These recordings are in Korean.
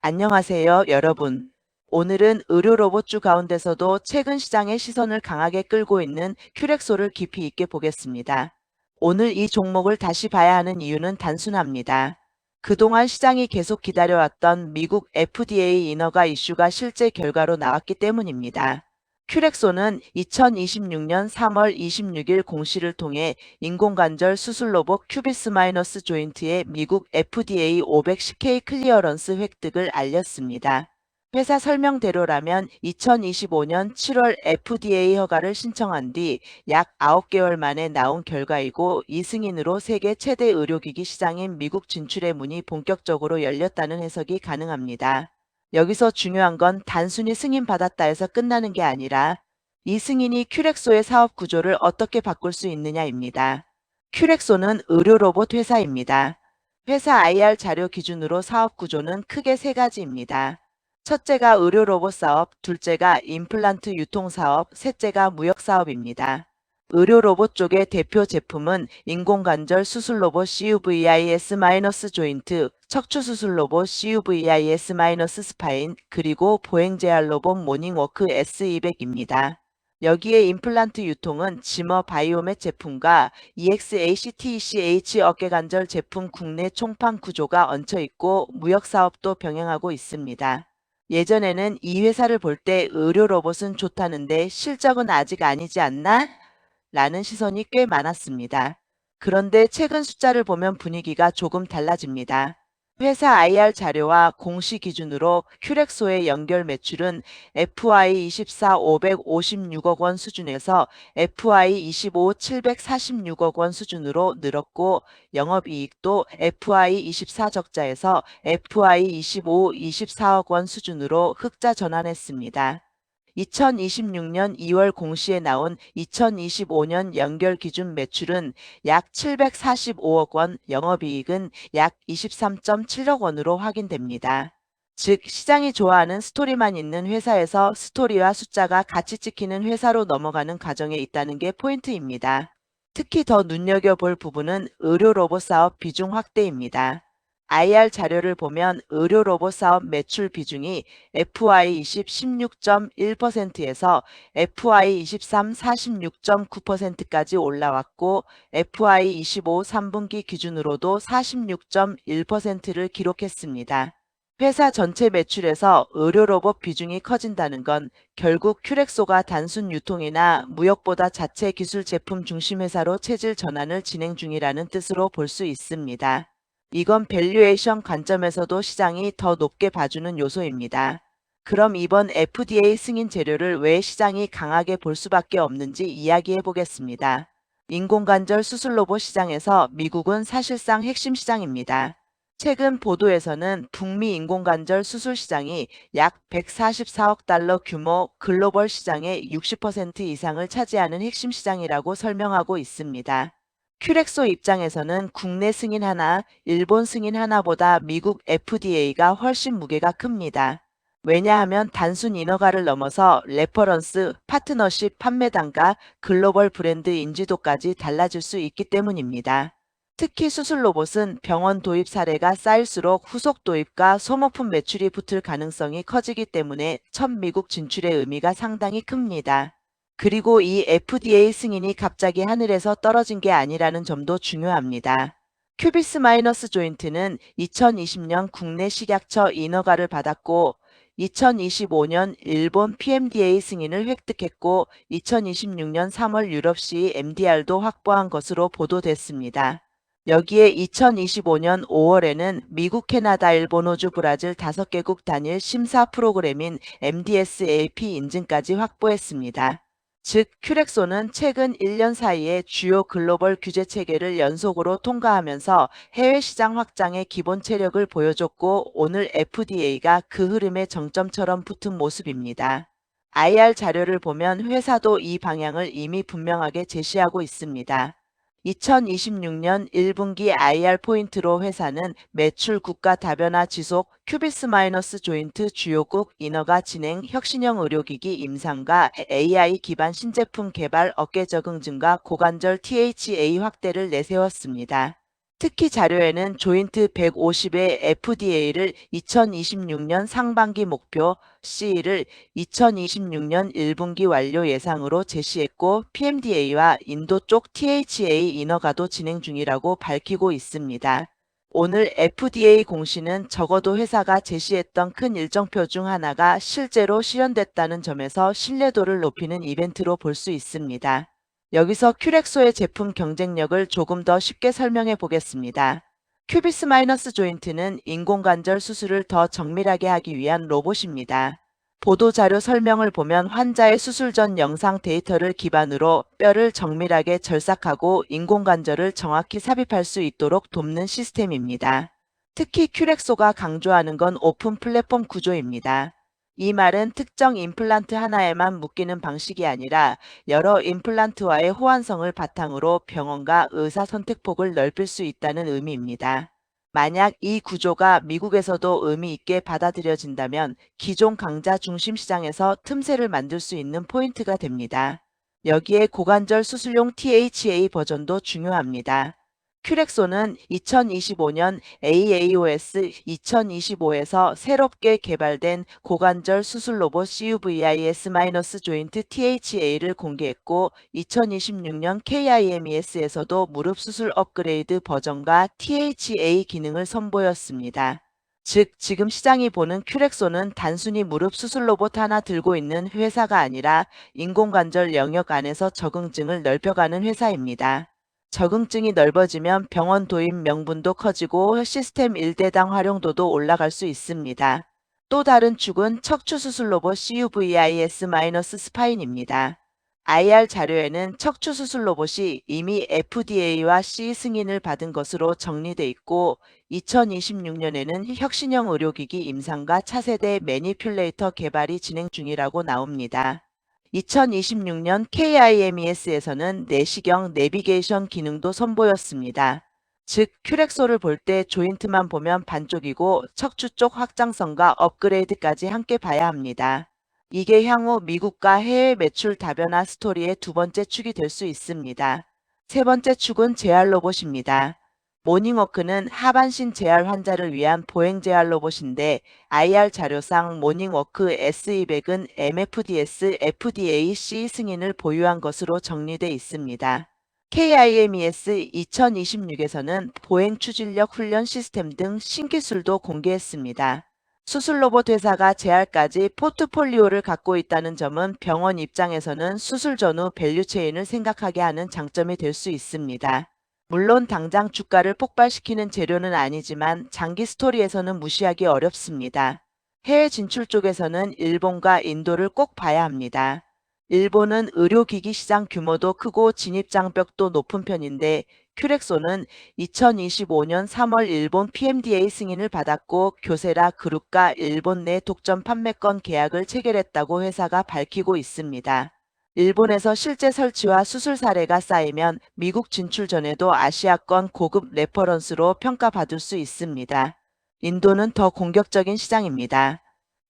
안녕하세요, 여러분. 오늘은 의료 로봇주 가운데서도 최근 시장의 시선을 강하게 끌고 있는 큐렉소를 깊이 있게 보겠습니다. 오늘 이 종목을 다시 봐야 하는 이유는 단순합니다. 그동안 시장이 계속 기다려왔던 미국 FDA 인허가 이슈가 실제 결과로 나왔기 때문입니다. 큐렉소는 2026년 3월 26일 공시를 통해 인공관절 수술 로봇 큐비스 마이너스 조인트의 미국 FDA 510K 클리어런스 획득을 알렸습니다. 회사 설명대로라면 2025년 7월 FDA 허가를 신청한 뒤 약 9개월 만에 나온 결과이고, 이 승인으로 세계 최대 의료기기 시장인 미국 진출의 문이 본격적으로 열렸다는 해석이 가능합니다. 여기서 중요한 건 단순히 승인받았다 해서 끝나는 게 아니라 이 승인이 큐렉소의 사업 구조를 어떻게 바꿀 수 있느냐입니다. 큐렉소는 의료 로봇 회사입니다. 회사 IR 자료 기준으로 사업 구조는 크게 세 가지입니다. 첫째가 의료 로봇 사업, 둘째가 임플란트 유통 사업, 셋째가 무역 사업입니다. 의료 로봇 쪽의 대표 제품은 인공관절 수술 로봇 CUVIS-조인트, 척추 수술 로봇 CUVIS-스파인, 그리고 보행 제할 로봇 모닝워크 S200입니다. 여기에 임플란트 유통은 지머 바이오멧 제품과 EXACTECH 어깨관절 제품 국내 총판 구조가 얹혀 있고, 무역 사업도 병행하고 있습니다. 예전에는 이 회사를 볼 때 의료 로봇은 좋다는데 실적은 아직 아니지 않나? 라는 시선이 꽤 많았습니다. 그런데 최근 숫자를 보면 분위기가 조금 달라집니다. 회사 IR 자료와 공시 기준으로 큐렉소의 연결 매출은 FY24 556억 원 수준에서 FY25 746억 원 수준으로 늘었고, 영업이익도 FY24 적자에서 FY25 24억 원 수준으로 흑자 전환했습니다. 2026년 2월 공시에 나온 2025년 연결 기준 매출은 약 745억 원, 영업이익은 약 23.7억 원으로 확인됩니다. 즉, 시장이 좋아하는 스토리만 있는 회사에서 스토리와 숫자가 같이 찍히는 회사로 넘어가는 과정에 있다는 게 포인트입니다. 특히 더 눈여겨볼 부분은 의료 로봇 사업 비중 확대입니다. IR 자료를 보면 의료 로봇 사업 매출 비중이 FY20 16.1%에서 FY23 46.9%까지 올라왔고, FY25 3분기 기준으로도 46.1%를 기록했습니다. 회사 전체 매출에서 의료 로봇 비중이 커진다는 건 결국 큐렉소가 단순 유통이나 무역보다 자체 기술 제품 중심 회사로 체질 전환을 진행 중이라는 뜻으로 볼 수 있습니다. 이건 밸류에이션 관점에서도 시장이 더 높게 봐주는 요소입니다. 그럼 이번 FDA 승인 재료를 왜 시장이 강하게 볼 수밖에 없는지 이야기해 보겠습니다. 인공관절 수술 로봇 시장에서 미국은 사실상 핵심 시장입니다. 최근 보도에서는 북미 인공관절 수술 시장이 약 144억 달러 규모 글로벌 시장의 60% 이상을 차지하는 핵심 시장이라고 설명하고 있습니다. 큐렉소 입장에서는 국내 승인 하나, 일본 승인 하나보다 미국 FDA가 훨씬 무게가 큽니다. 왜냐하면 단순 인허가를 넘어서 레퍼런스, 파트너십, 판매 단가, 글로벌 브랜드 인지도까지 달라질 수 있기 때문입니다. 특히 수술 로봇은 병원 도입 사례가 쌓일수록 후속 도입과 소모품 매출이 붙을 가능성이 커지기 때문에 첫 미국 진출의 의미가 상당히 큽니다. 그리고 이 FDA 승인이 갑자기 하늘에서 떨어진 게 아니라는 점도 중요합니다. 큐비스 마이너스 조인트는 2020년 국내 식약처 인허가를 받았고, 2025년 일본 PMDA 승인을 획득했고, 2026년 3월 유럽시 MDR도 확보한 것으로 보도됐습니다. 여기에 2025년 5월에는 미국, 캐나다, 일본, 호주, 브라질 5개국 단일 심사 프로그램인 MDS-AP 인증까지 확보했습니다. 즉, 큐렉소는 최근 1년 사이에 주요 글로벌 규제 체계를 연속으로 통과하면서 해외 시장 확장의 기본 체력을 보여줬고, 오늘 FDA가 그 흐름의 정점처럼 붙은 모습입니다. IR 자료를 보면 회사도 이 방향을 이미 분명하게 제시하고 있습니다. 2026년 1분기 IR 포인트로 회사는 매출 국가 다변화 지속, 큐비스 마이너스 조인트 주요국 인허가 진행, 혁신형 의료기기 임상과 AI 기반 신제품 개발, 어깨 적응 증가, 고관절 THA 확대를 내세웠습니다. 특히 자료에는 조인트 150의 FDA를 2026년 상반기 목표, CE를 2026년 1분기 완료 예상으로 제시했고 PMDA와 인도 쪽 THA 인허가도 진행 중이라고 밝히고 있습니다. 오늘 FDA 공시는 적어도 회사가 제시했던 큰 일정표 중 하나가 실제로 실현됐다는 점에서 신뢰도를 높이는 이벤트로 볼 수 있습니다. 여기서 큐렉소의 제품 경쟁력을 조금 더 쉽게 설명해 보겠습니다. 큐비스 마이너스 조인트는 인공관절 수술을 더 정밀하게 하기 위한 로봇입니다. 보도자료 설명을 보면 환자의 수술 전 영상 데이터를 기반으로 뼈를 정밀하게 절삭하고 인공관절을 정확히 삽입할 수 있도록 돕는 시스템입니다. 특히 큐렉소가 강조하는 건 오픈 플랫폼 구조입니다. 이 말은 특정 임플란트 하나에만 묶이는 방식이 아니라 여러 임플란트와의 호환성을 바탕으로 병원과 의사 선택폭을 넓힐 수 있다는 의미입니다. 만약 이 구조가 미국에서도 의미 있게 받아들여진다면 기존 강자 중심 시장에서 틈새를 만들 수 있는 포인트가 됩니다. 여기에 고관절 수술용 THA 버전도 중요합니다. 큐렉소는 2025년 AAOS 2025에서 새롭게 개발된 고관절 수술 로봇 CUVIS- 조인트 THA를 공개했고 2026년 KIMES에서도 무릎 수술 업그레이드 버전과 THA 기능을 선보였습니다. 즉, 지금 시장이 보는 큐렉소는 단순히 무릎 수술 로봇 하나 들고 있는 회사가 아니라 인공관절 영역 안에서 적응증을 넓혀가는 회사입니다. 적응증이 넓어지면 병원 도입 명분도 커지고 시스템 1대당 활용도도 올라갈 수 있습니다. 또 다른 축은 척추 수술 로봇 CUVIS- 스파인입니다. IR 자료에는 척추 수술 로봇이 이미 FDA와 CE 승인을 받은 것으로 정리돼 있고 2026년에는 혁신형 의료기기 임상과 차세대 매니퓰레이터 개발이 진행 중이라고 나옵니다. 2026년 KIMES에서는 내시경 내비게이션 기능도 선보였습니다. 즉, 큐렉소를 볼 때 조인트만 보면 반쪽이고 척추 쪽 확장성과 업그레이드까지 함께 봐야 합니다. 이게 향후 미국과 해외 매출 다변화 스토리의 두 번째 축이 될 수 있습니다. 세 번째 축은 재활 로봇입니다. 모닝워크는 하반신 재활 환자를 위한 보행 재활 로봇인데 IR 자료상 모닝워크 S200은 MFDS FDA CE 승인을 보유한 것으로 정리돼 있습니다. KIMES 2026에서는 보행 추진력 훈련 시스템 등 신기술도 공개했습니다. 수술 로봇 회사가 재활까지 포트폴리오를 갖고 있다는 점은 병원 입장에서는 수술 전후 밸류체인을 생각하게 하는 장점이 될 수 있습니다. 물론 당장 주가를 폭발시키는 재료는 아니지만 장기 스토리에서는 무시하기 어렵습니다. 해외 진출 쪽에서는 일본과 인도를 꼭 봐야 합니다. 일본은 의료기기 시장 규모도 크고 진입장벽도 높은 편인데 큐렉소는 2025년 3월 일본 PMDA 승인을 받았고 교세라 그룹과 일본 내 독점 판매권 계약을 체결했다고 회사가 밝히고 있습니다. 일본에서 실제 설치와 수술 사례가 쌓이면 미국 진출 전에도 아시아권 고급 레퍼런스로 평가받을 수 있습니다. 인도는 더 공격적인 시장입니다.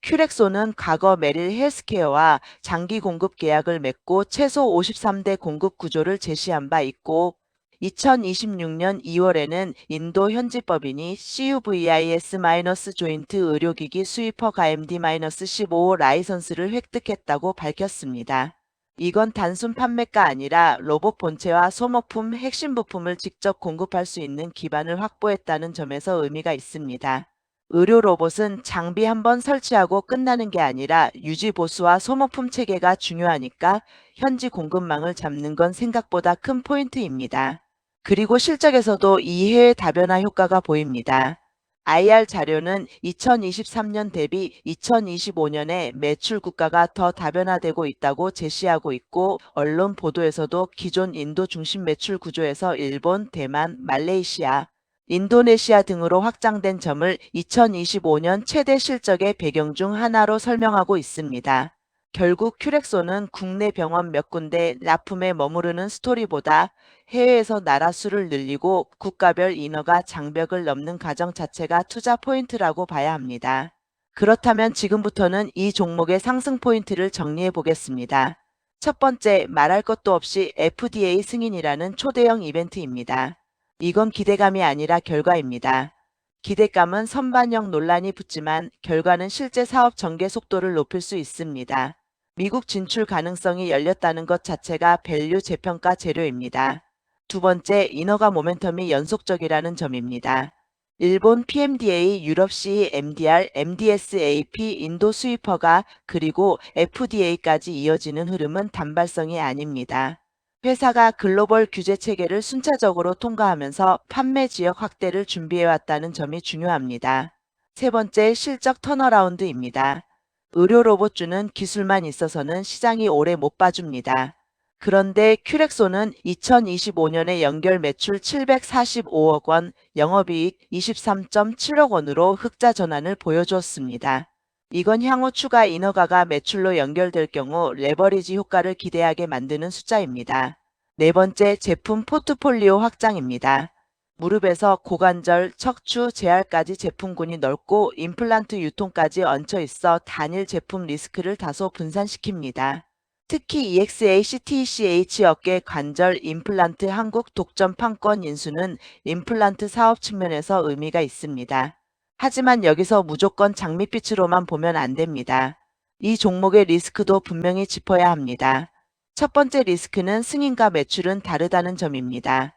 큐렉소는 과거 메릴 헬스케어와 장기 공급 계약을 맺고 최소 53대 공급 구조를 제시한 바 있고 2026년 2월에는 인도 현지법인이 CUVIS- 조인트 의료기기 수입허가 MD-15 라이선스를 획득했다고 밝혔습니다. 이건 단순 판매가 아니라 로봇 본체와 소모품 핵심 부품을 직접 공급할 수 있는 기반을 확보했다는 점에서 의미가 있습니다. 의료 로봇은 장비 한번 설치하고 끝나는 게 아니라 유지 보수와 소모품 체계가 중요하니까 현지 공급망을 잡는 건 생각보다 큰 포인트입니다. 그리고 실적에서도 이 해외 다변화 효과가 보입니다. IR 자료는 2023년 대비 2025년에 매출 국가가 더 다변화되고 있다고 제시하고 있고 언론 보도에서도 기존 인도 중심 매출 구조에서 일본, 대만, 말레이시아, 인도네시아 등으로 확장된 점을 2025년 최대 실적의 배경 중 하나로 설명하고 있습니다. 결국 큐렉소는 국내 병원 몇 군데 납품에 머무르는 스토리보다 해외에서 나라 수를 늘리고 국가별 인허가 장벽을 넘는 과정 자체가 투자 포인트라고 봐야 합니다. 그렇다면 지금부터는 이 종목의 상승 포인트를 정리해 보겠습니다. 첫 번째, 말할 것도 없이 FDA 승인이라는 초대형 이벤트입니다. 이건 기대감이 아니라 결과입니다. 기대감은 선반영 논란이 붙지만 결과는 실제 사업 전개 속도를 높일 수 있습니다. 미국 진출 가능성이 열렸다는 것 자체가 밸류 재평가 재료입니다. 두 번째, 인허가 모멘텀이 연속적이라는 점입니다. 일본 PMDA, 유럽 CE, MDR, MDSAP, 인도 스위퍼가 그리고 FDA까지 이어지는 흐름은 단발성이 아닙니다. 회사가 글로벌 규제 체계를 순차적으로 통과하면서 판매 지역 확대를 준비해왔다는 점이 중요합니다. 세 번째, 실적 턴어라운드입니다. 의료 로봇주는 기술만 있어서는 시장이 오래 못 봐줍니다. 그런데 큐렉소는 2025년에 연결 매출 745억 원, 영업이익 23.7억 원으로 흑자 전환을 보여주었습니다. 이건 향후 추가 인허가가 매출로 연결될 경우 레버리지 효과를 기대하게 만드는 숫자입니다. 네 번째, 제품 포트폴리오 확장입니다. 무릎에서 고관절, 척추, 재활까지 제품군이 넓고 임플란트 유통까지 얹혀 있어 단일 제품 리스크를 다소 분산시킵니다. 특히 EXACTCH 어깨 관절 임플란트 한국 독점 판권 인수는 임플란트 사업 측면에서 의미가 있습니다. 하지만 여기서 무조건 장밋빛으로만 보면 안 됩니다. 이 종목의 리스크도 분명히 짚어야 합니다. 첫 번째 리스크는 승인과 매출은 다르다는 점입니다.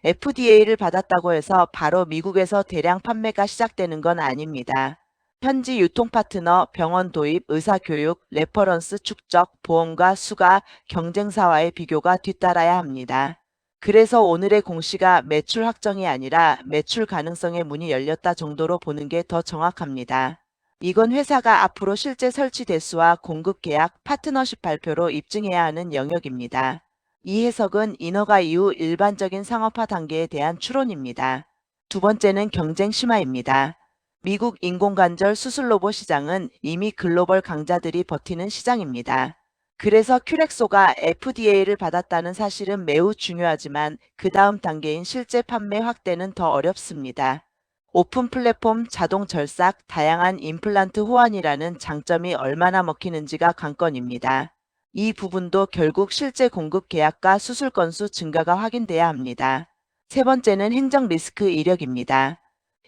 FDA를 받았다고 해서 바로 미국에서 대량 판매가 시작되는 건 아닙니다. 현지 유통 파트너, 병원 도입, 의사 교육, 레퍼런스 축적, 보험과 수가, 경쟁사와의 비교가 뒤따라야 합니다. 그래서 오늘의 공시가 매출 확정이 아니라 매출 가능성의 문이 열렸다 정도로 보는 게 더 정확합니다. 이건 회사가 앞으로 실제 설치 대수와 공급 계약, 파트너십 발표로 입증해야 하는 영역입니다. 이 해석은 인허가 이후 일반적인 상업화 단계에 대한 추론입니다. 두 번째는 경쟁 심화입니다. 미국 인공관절 수술 로봇 시장은 이미 글로벌 강자들이 버티는 시장입니다. 그래서 큐렉소가 FDA를 받았다는 사실은 매우 중요하지만 그 다음 단계인 실제 판매 확대는 더 어렵습니다. 오픈 플랫폼, 자동 절삭, 다양한 임플란트 호환이라는 장점이 얼마나 먹히는지가 관건입니다. 이 부분도 결국 실제 공급 계약과 수술 건수 증가가 확인돼야 합니다. 세 번째는 행정 리스크 이력입니다.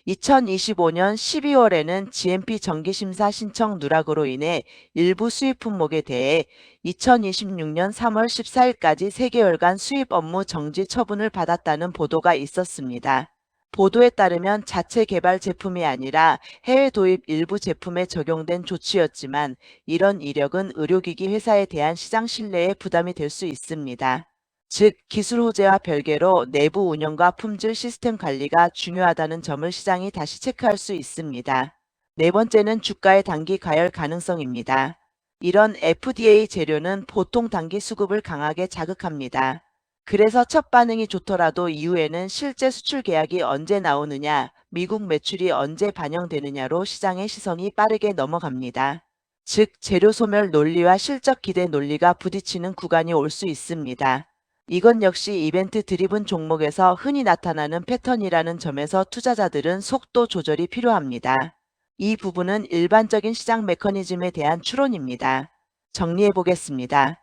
2025년 12월에는 GMP 정기심사 신청 누락으로 인해 일부 수입 품목에 대해 2026년 3월 14일까지 3개월간 수입 업무 정지 처분을 받았다는 보도가 있었습니다. 보도에 따르면 자체 개발 제품이 아니라 해외 도입 일부 제품에 적용된 조치였지만 이런 이력은 의료기기 회사에 대한 시장 신뢰에 부담이 될 수 있습니다. 즉, 기술 호재와 별개로 내부 운영과 품질 시스템 관리가 중요하다는 점을 시장이 다시 체크할 수 있습니다. 네 번째는 주가의 단기 가열 가능성입니다. 이런 FDA 재료는 보통 단기 수급을 강하게 자극합니다. 그래서 첫 반응이 좋더라도 이후에는 실제 수출 계약이 언제 나오느냐, 미국 매출이 언제 반영되느냐로 시장의 시선이 빠르게 넘어갑니다. 즉, 재료 소멸 논리와 실적 기대 논리가 부딪히는 구간이 올 수 있습니다. 이건 역시 이벤트 드리븐 종목에서 흔히 나타나는 패턴이라는 점에서 투자자들은 속도 조절이 필요합니다. 이 부분은 일반적인 시장 메커니즘에 대한 추론입니다. 정리해 보겠습니다.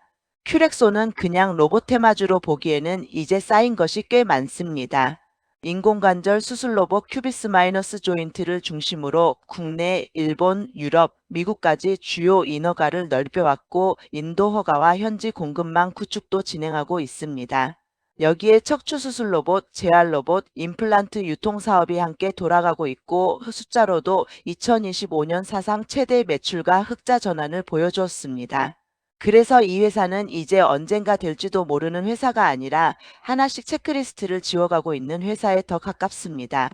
큐렉소는 그냥 로봇 테마주로 보기에는 이제 쌓인 것이 꽤 많습니다. 인공관절 수술 로봇 큐비스 마이너스 조인트를 중심으로 국내, 일본, 유럽, 미국까지 주요 인허가를 넓혀왔고 인도 허가와 현지 공급망 구축도 진행하고 있습니다. 여기에 척추 수술 로봇, 재활 로봇, 임플란트 유통 사업이 함께 돌아가고 있고 숫자로도 2025년 사상 최대 매출과 흑자 전환을 보여주었습니다. 그래서 이 회사는 이제 언젠가 될지도 모르는 회사가 아니라 하나씩 체크리스트를 지워가고 있는 회사에 더 가깝습니다.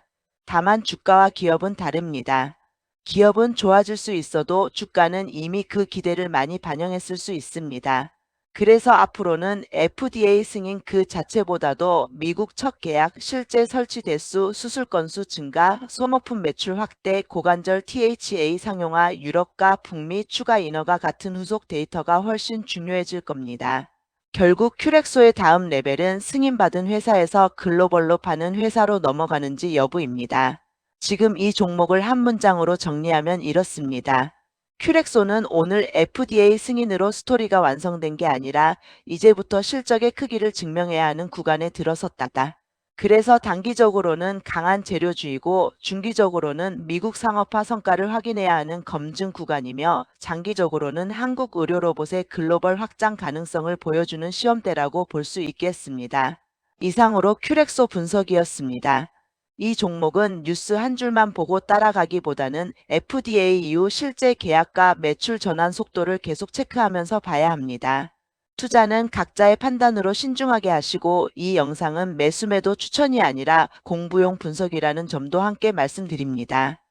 다만 주가와 기업은 다릅니다. 기업은 좋아질 수 있어도 주가는 이미 그 기대를 많이 반영했을 수 있습니다. 그래서 앞으로는 FDA 승인 그 자체보다도 미국 첫 계약, 실제 설치 대수, 수술 건수 증가, 소모품 매출 확대, 고관절 THA 상용화, 유럽과 북미 추가 인허가 같은 후속 데이터가 훨씬 중요해질 겁니다. 결국 큐렉소의 다음 레벨은 승인받은 회사에서 글로벌로 파는 회사로 넘어가는지 여부입니다. 지금 이 종목을 한 문장으로 정리하면 이렇습니다. 큐렉소는 오늘 FDA 승인으로 스토리가 완성된 게 아니라 이제부터 실적의 크기를 증명해야 하는 구간에 들어섰다. 그래서 단기적으로는 강한 재료주이고 중기적으로는 미국 상업화 성과를 확인해야 하는 검증 구간이며 장기적으로는 한국 의료로봇의 글로벌 확장 가능성을 보여주는 시험대라고 볼 수 있겠습니다. 이상으로 큐렉소 분석이었습니다. 이 종목은 뉴스 한 줄만 보고 따라가기보다는 FDA 이후 실제 계약과 매출 전환 속도를 계속 체크하면서 봐야 합니다. 투자는 각자의 판단으로 신중하게 하시고 이 영상은 매수매도 추천이 아니라 공부용 분석이라는 점도 함께 말씀드립니다.